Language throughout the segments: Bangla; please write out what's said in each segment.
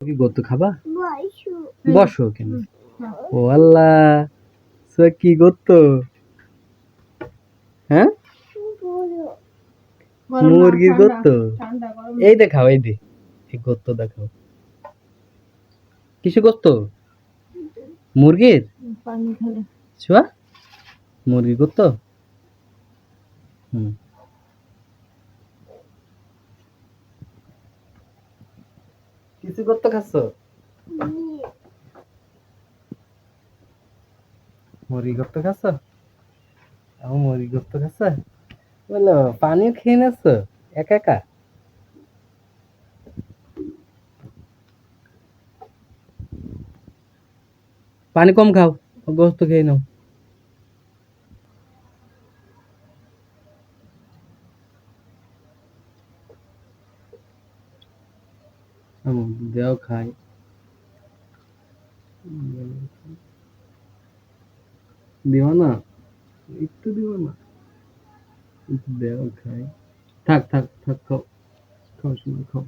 কি গত্ত খাবা? বসো কেন? ও আল্লাহ, কি গত্ত? হ্যাঁ, মুরগির গত্ত। এই দেখাও, এই গত্ত দেখাও। কিসে গত্ত? মুরগির ছোয়া, মুরগি গত্ত। হুম, কিছু গত্ত খাচ্ছ? মুরগি গত্ত খাচ্ছ? মুরগি গত্ত খাচ্ছ? বলো, পানিও খেয়ে নেছ একা একা? পানি কম খাও, গোস্ত খেয়ে নাও। দেও খাই। দিও না, একটু দিও না, একটু দেও খাই। থাক থাক থাক, খাও খাও, শুনে খাও।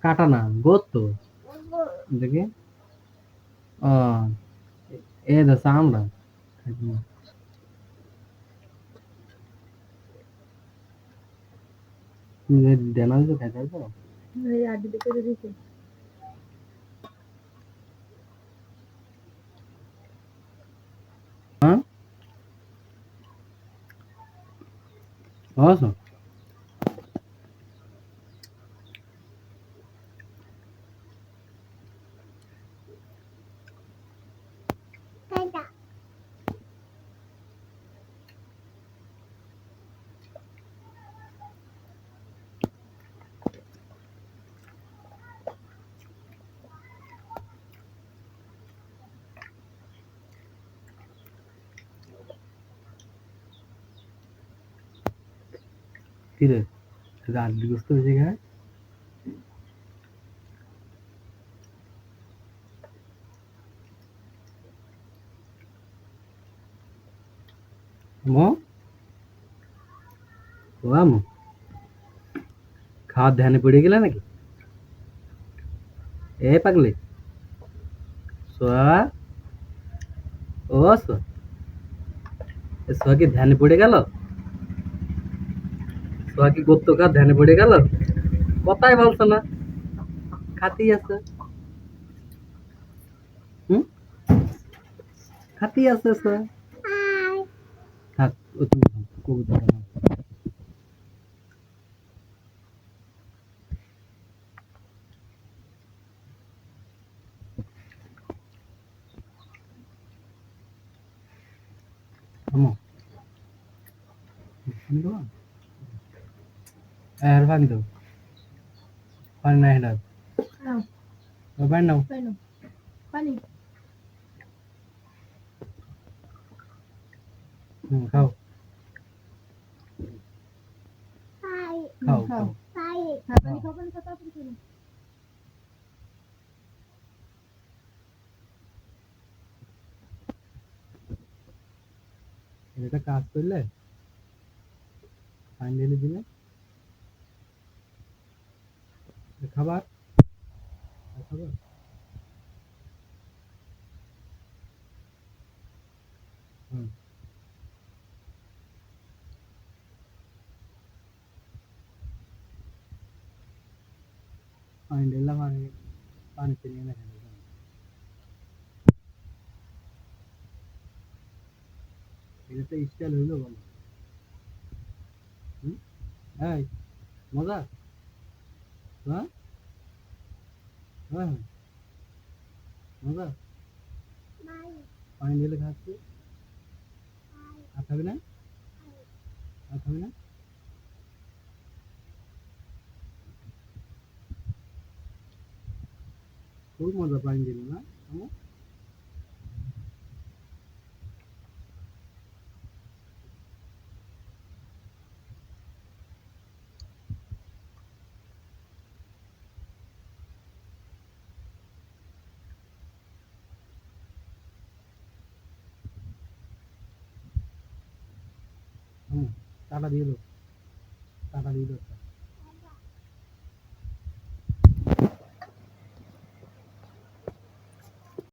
কাটা না, গোস্ত দেখি। এ দা চামড়া। দেনা খাইতে পারো? হ্যাঁ, আছো? কি রে, রাত গোস্ত বেশি খায়? মো ও আমো, খাওয়ার ধ্যানে পড়ে গেলে নাকি? এ পাগলি, সোয়া, ও সোয়া, সোয়া কি ধ্যানে পড়ে গেল? সোয়া কি গোস্ত খা ধ্যানে পড়ে গেল? কথাই বলছো না, খাতেই আছে। হুম, খাতেই আছে সোয়া। থাক, ও তুমি কবুতর বানাও। আমো, পানি দেবো? আর পানি দাও, পানি নাই এটা, পানি নাও। খাও খাও খাও। এটা কাজ করলে পানি ঢেলে দিলে খাবার খাবার। হুম, পানি ঢেললাম আর পানি চিনি না খেলে। এটা তো স্টাইল হইলো বলো। হুম, এই মজা, হ্যাঁ হ্যাঁ, মজা। পানি ঢেলে খাচ্ছি, আর খাবি না? আর খাবি না? খুব মজা পানি দিল না আমার। হুম, টাটা দিয়ে দাও, টাটা দিয়ে দাও।